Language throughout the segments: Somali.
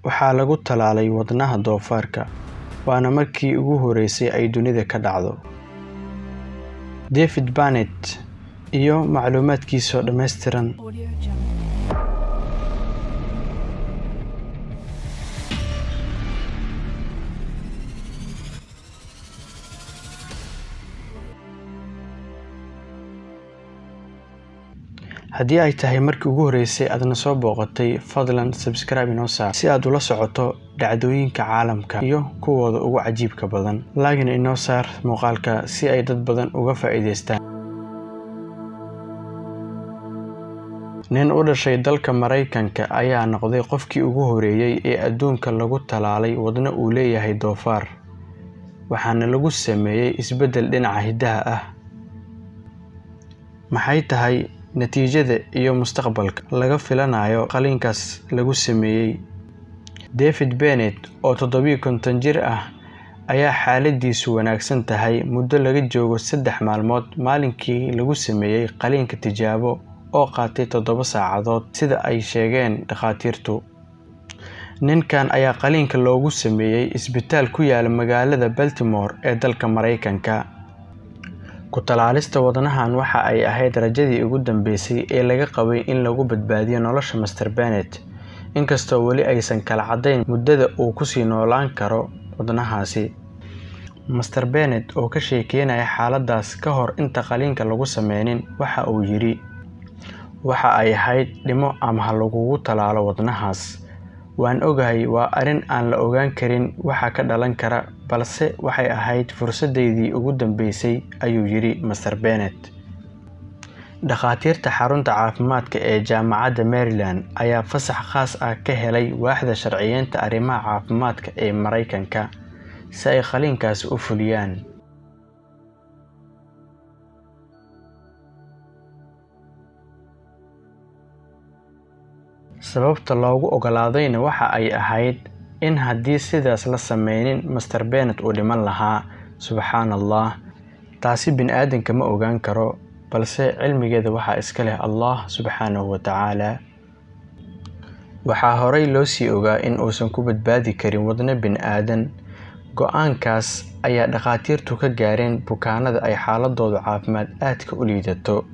waxaa lagu talaalay wadnaha doofaarka, waana markii ugu horeysay ay dunida ka dhacdo. David Barnett iyo macluumaadkiisa dhammaystiran. haddii ay tahay markii ugu horeysay aadna soo booqatay, fadlan subscribe inoo saar si aad ula socoto dhacdooyinka caalamka iyo kuwooda ugu cajiibka badan. Like inoo saar muuqaalka si ay dad badan uga faa'iideystaan. nin u dhashay dalka Mareykanka ayaa noqday qofkii ugu horeeyay ee adduunka lagu talaalay wadna uu leeyahay doofaar, waxaana lagu sameeyay isbeddel dhinaca hiddaha ah. maxay tahay natiijada iyo mustaqbalka laga filanayo qaliinkaas lagu sameeyay? David Barnett oo 57 jir ah ayaa xaaladiisu wanaagsan tahay muddo laga joogo 3 maalmood maalinkii lagu sameeyay qaliinka tijaabo oo qaatay 7 saacadood sida ay sheegeen dhakhaatiirtu. ninkan ayaa qaliinka loogu sameeyay isbitaal ku yaala magaalada Baltimore ee dalka Mareykanka. ku talaalista wadnahan waxa ay ahayd rajadii ugu dambeysay ee laga qabay in lagu badbaadiyo nolosha Mr. Barnett, inkastoo weli aysan kala cadeyn muddada uu ku sii noolaan karo wadnahaasi. Mr. Barnett oo ka sheekeynaya xaaladaas ka hor inta qaliinka lagu sameynin waxa uu yiri, waxa ay ahayd dhimo ama ha lagugu talaalo wadnahaas. waan ogahay waa arrin aan la ogaan karin waxa ka dhalan kara, balse waxay ahayd fursadeedii ugu dambeysay, ayuu yiri Mr. Barnett. dhakhaatiirta xarunta caafimaadka ee jaamacadda Maryland ayaa fasax khaas ah ka helay waaxda sharciyeynta arrimaha caafimaadka ee Mareykanka si ay qaliinkaas u fuliyaan. sababta loogu ogolaadayna waxa ay ahayd in haddii sidaas la sameynin Mr. Barnett uu dhiman lahaa. Subxaanallah, taasi bini'aadanka ma ogaan karo, balse cilmigeeda waxaa iska leh Allah subxaanahu wa tacaala. waxaa horey loo sii ogaa in uusan ku badbaadi karin wadne bini'aadan. go'aankaas ayaa dhakhaatiirtu ka gaareen bukaanada ay xaaladoodu caafimaad aadka u liidato.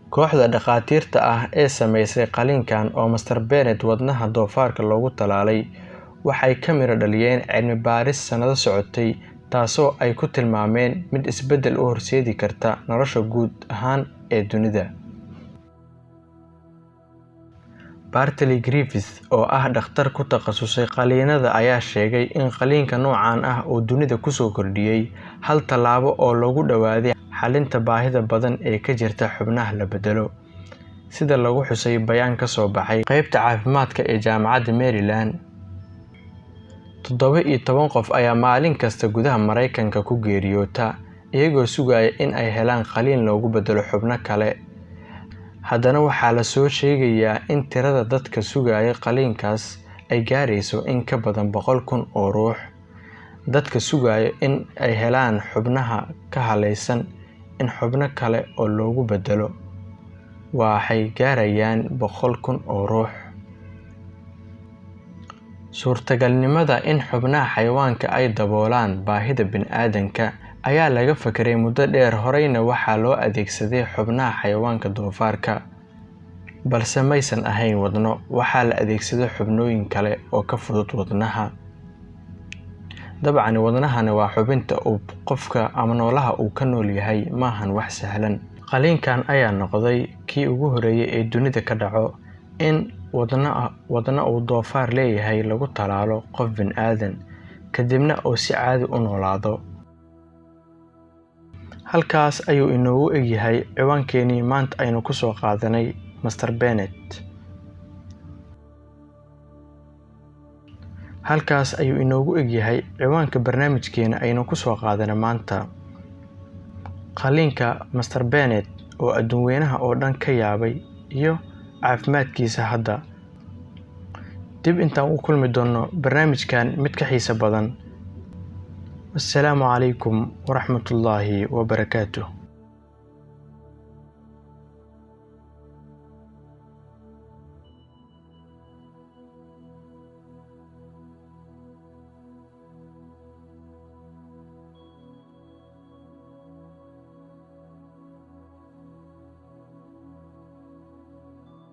kooxda dhakhaatiirta ah ee sameysay qaliinkan oo Mr. Barnett wadnaha doofaarka loogu talaalay waxay ka miro dhaliyeen cilmi baaris sanado socotay, taasoo ay ku tilmaameen mid isbeddel u horseedi karta nolosha guud ahaan ee dunida. Bartley Griffith oo ah dhakhtar ku takhasusay qaliinada ayaa sheegay in qaliinka noocan ah uu dunida kusoo kordhiyay hal tallaabo oo lagu dhawaaday xalinta baahida badan ee ka jirta xubnaha la bedelo. sida lagu xusay bayaan ka soo baxay qaybta caafimaadka ee jaamacadda Maryland, 17 qof ayaa maalin kasta gudaha Mareykanka ku geeriyoota iyagoo sugaya in ay helaan qaliin loogu bedelo xubno kale. haddana waxaa la soo sheegayaa in tirada dadka sugaya qaliinkaas ay gaarayso in ka badan 100,000 oo ruux. dadka sugaya in ay helaan xubnaha ka halaysan in xubno kale oo loogu bedelo waxay gaarayaan 100,000 oo ruux. suurtagalnimada in xubnaha xayawaanka ay daboolaan baahida bini'aadanka ayaa laga fakiray muddo dheer. horeyna waxaa loo adeegsaday xubnaha xayawaanka doofaarka, balse maysan ahayn wadno. waxaa la adeegsaday xubnooyin kale oo ka fudud wadnaha. dabcan wadnahana waa xubinta uu qofka ama noolaha uu ka nool yahay, maahan wax sahlan. qaliinkan ayaa noqday kii ugu horeeyay ee dunida ka dhaco in wadna uu doofaar leeyahay lagu talaalo qof bini'aadan, kadibna uu si caadi u noolaado. halkaas ayuu inoogu egyahay ciwaankeenii maanta aynu ku soo qaadanay Mr. Barnett. halkaas ayuu inoogu egyahay ciwaanka barnaamijkeena aynu ku soo qaadanay maanta. qaliinka Mr. Barnett oo adduunweynaha oo dhan ka yaabay iyo caafimaadkiisa hadda. dib intaan u kulmi doono barnaamijkan mid ka xiiso badan. السلام عليكم ورحمة الله وبركاته.